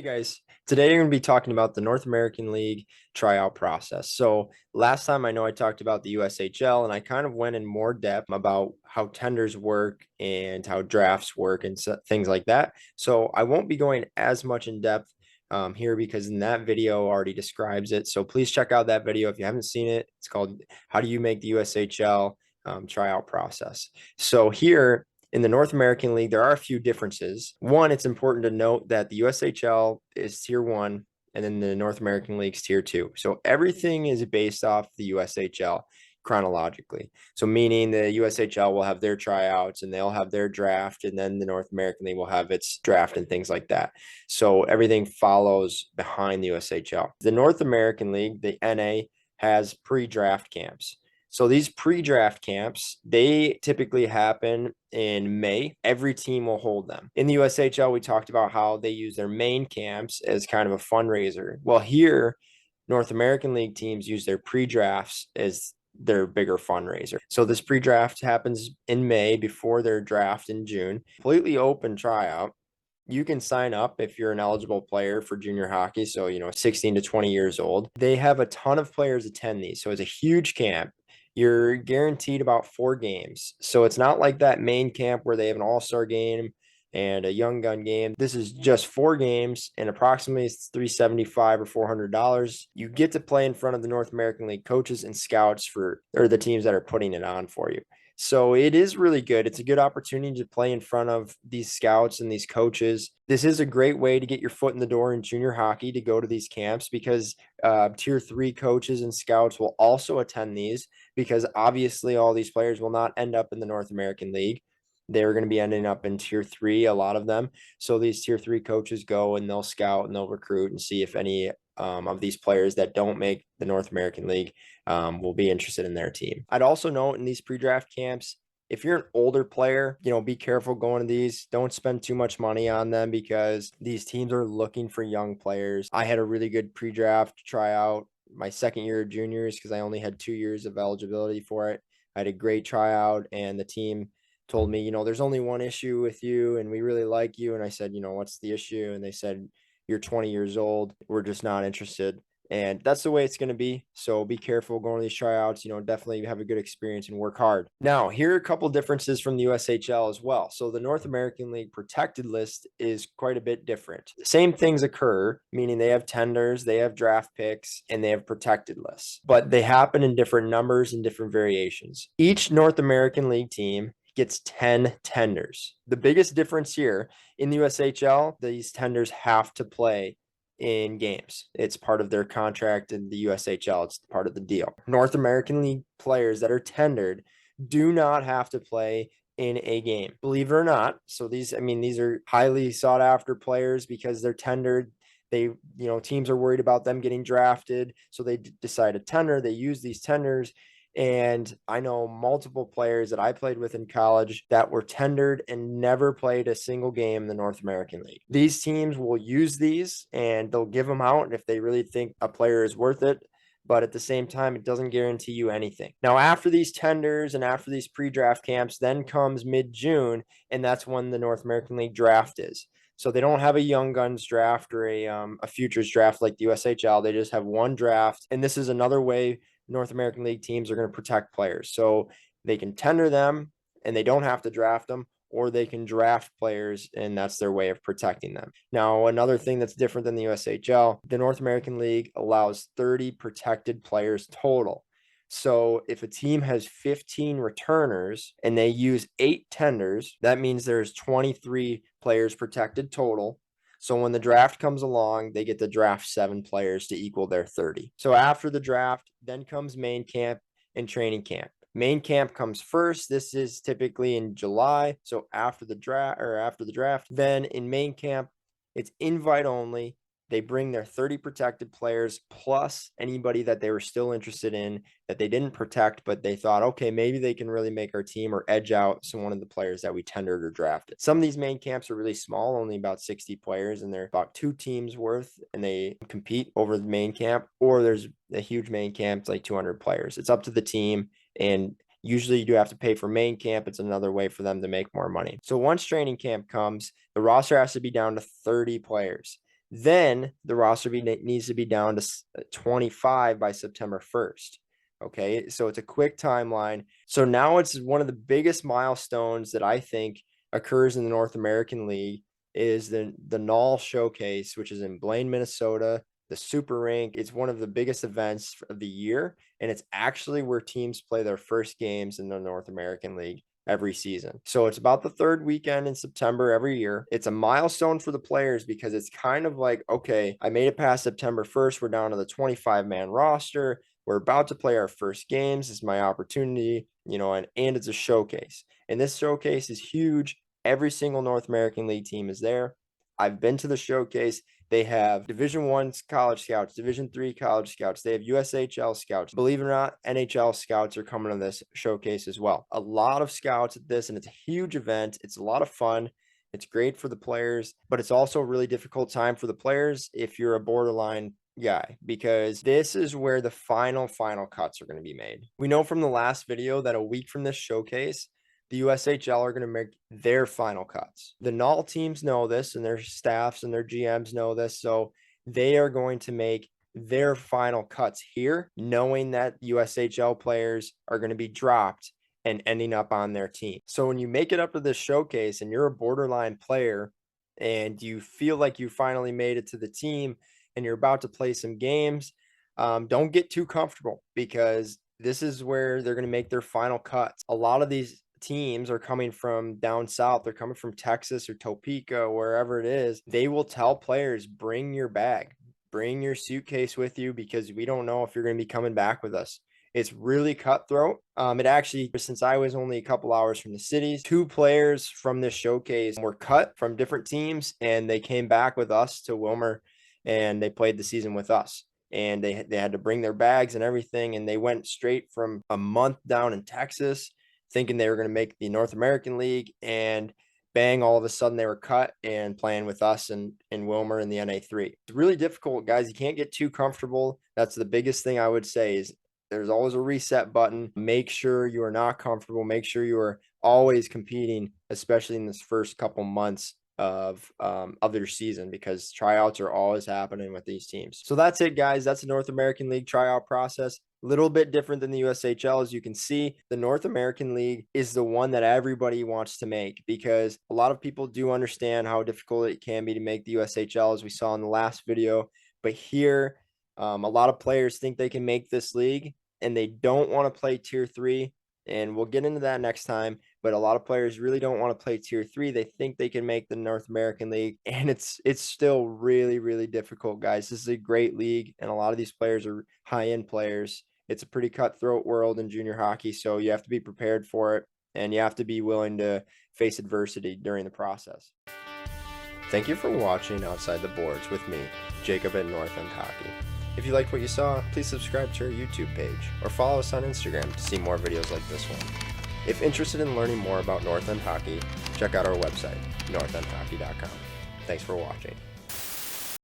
Hey guys, today you're going to be talking about the North American League tryout process. So last time I know I talked about the USHL and I kind of went in more depth about how tenders work and how drafts work and things like that. So I won't be going as much in depth here because in that video already describes it. So please check out that video if you haven't seen it. It's called How Do You Make the USHL Tryout Process. So here in the North American League, there are a few differences. One, it's important to note that the USHL is tier one, and then the North American League is tier two. So everything is based off the USHL chronologically. So meaning the USHL will have their tryouts and they'll have their draft, and then the North American League will have its draft and things like that. So everything follows behind the USHL. The North American League, the NA, has pre-draft camps. So these pre-draft camps, they typically happen in May. Every team will hold them. In the USHL, we talked about how they use their main camps as kind of a fundraiser. Well, here, North American League teams use their pre-drafts as their bigger fundraiser. So this pre-draft happens in May before their draft in June. Completely open tryout. You can sign up if you're an eligible player for junior hockey. So, 16 to 20 years old. They have a ton of players attend these. So it's a huge camp. You're guaranteed about 4 games. So it's not like that main camp where they have an all-star game and a young gun game. This is just 4 games and approximately it's $375 or $400. You get to play in front of the North American League coaches and scouts or the teams that are putting it on for you. So it is really good. It's a good opportunity to play in front of these scouts and these coaches. This is a great way to get your foot in the door in junior hockey to go to these camps because tier 3 coaches and scouts will also attend these because obviously all these players will not end up in the North American League. They're going to be ending up in tier 3, a lot of them. So these tier 3 coaches go and they'll scout and they'll recruit and see if any of these players that don't make the North American League will be interested in their team. I'd also note in these pre-draft camps, if you're an older player, be careful going to these. Don't spend too much money on them because these teams are looking for young players. I had a really good pre-draft tryout my second year of juniors because I only had 2 years of eligibility for it. I had a great tryout and the team told me, there's only one issue with you and we really like you. And I said, what's the issue? And they said, you're 20 years old. We're just not interested. And that's the way it's going to be. So be careful going to these tryouts, definitely have a good experience and work hard. Now, here are a couple differences from the USHL as well. So the North American League protected list is quite a bit different. Same things occur, meaning they have tenders, they have draft picks, and they have protected lists, but they happen in different numbers and different variations. Each North American League team gets 10 tenders. The biggest difference here in the USHL, these tenders have to play in games. It's part of their contract in the USHL. It's part of the deal. North American League players that are tendered do not have to play in a game, believe it or not. So these are highly sought after players because they're tendered. They, teams are worried about them getting drafted. So they decide to tender. They use these tenders. And I know multiple players that I played with in college that were tendered and never played a single game in the North American League. These teams will use these and they'll give them out if they really think a player is worth it. But at the same time, it doesn't guarantee you anything. Now, after these tenders and after these pre-draft camps, then comes mid-June, and that's when the North American League draft is. So they don't have a young guns draft or a futures draft like the USHL. They just have one draft. And this is another way North American League teams are going to protect players. So they can tender them and they don't have to draft them, or they can draft players and that's their way of protecting them. Now, another thing that's different than the USHL, the North American League allows 30 protected players total. So if a team has 15 returners and they use 8 tenders, that means there's 23 players protected total. So when the draft comes along, they get to draft 7 players to equal their 30. So after the draft, then comes main camp and training camp. Main camp comes first. This is typically in July. So after the draft, then in main camp, it's invite only. They bring their 30 protected players plus anybody that they were still interested in that they didn't protect, but they thought, okay, maybe they can really make our team or edge out one of the players that we tendered or drafted. Some of these main camps are really small, only about 60 players, and they're about 2 teams worth, and they compete over the main camp. Or there's a huge main camp, it's like 200 players. It's up to the team, and usually you do have to pay for main camp. It's another way for them to make more money. So once training camp comes, the roster has to be down to 30 players. Then the roster needs to be down to 25 by September 1st. Okay, so it's a quick timeline. So now it's one of the biggest milestones that I think occurs in the North American League is the NAHL Showcase, which is in Blaine, Minnesota, the Super Rink. It's one of the biggest events of the year, and it's actually where teams play their first games in the North American League every season. So it's about the third weekend in September every year. It's a milestone for the players because it's kind of like, okay, I made it past September 1st. We're down to the 25-man roster. We're about to play our first games. This is my opportunity, and it's a showcase. And this showcase is huge. Every single North American League team is there. I've been to the showcase. They have Division I college scouts, Division III college scouts. They have USHL scouts. Believe it or not, NHL scouts are coming to this showcase as well. A lot of scouts at this, and it's a huge event. It's a lot of fun. It's great for the players, but it's also a really difficult time for the players if you're a borderline guy, because this is where the final cuts are going to be made. We know from the last video that a week from this showcase, the USHL are going to make their final cuts. The NAHL teams know this, and their staffs and their GMs know this, so they are going to make their final cuts here, knowing that USHL players are going to be dropped and ending up on their team. So when you make it up to this showcase and you're a borderline player and you feel like you finally made it to the team and you're about to play some games, don't get too comfortable, because this is where they're going to make their final cuts. A lot of these teams are coming from down south. They're coming from Texas or Topeka, or wherever it is. They will tell players, bring your bag, bring your suitcase with you, because we don't know if you're going to be coming back with us. It's really cutthroat. It actually, since I was only a couple hours from the cities, 2 players from this showcase were cut from different teams, and they came back with us to Wilmer, and they played the season with us. And they had to bring their bags and everything, and they went straight from a month down in Texas thinking they were going to make the North American League, and bang, all of a sudden they were cut and playing with us in Wilmer in the NA3. It's really difficult, guys. You can't get too comfortable. That's the biggest thing I would say, is there's always a reset button. Make sure you are not comfortable. Make sure you are always competing, especially in this first couple months of their season, because tryouts are always happening with these teams. So that's it, guys. That's the North American League tryout process. A little bit different than the USHL. As you can see, the North American League is the one that everybody wants to make, because a lot of people do understand how difficult it can be to make the USHL, as we saw in the last video. But here, a lot of players think they can make this league, and they don't want to play Tier 3. And we'll get into that next time. But a lot of players really don't want to play Tier 3. They think they can make the North American League, and it's still really, really difficult, guys. This is a great league, and a lot of these players are high-end players. It's a pretty cutthroat world in junior hockey, so you have to be prepared for it, and you have to be willing to face adversity during the process. Thank you for watching Outside the Boards with me, Jacob at North End Hockey. If you liked what you saw, please subscribe to our YouTube page or follow us on Instagram to see more videos like this one. If interested in learning more about North End Hockey, check out our website, northendhockey.com. Thanks for watching.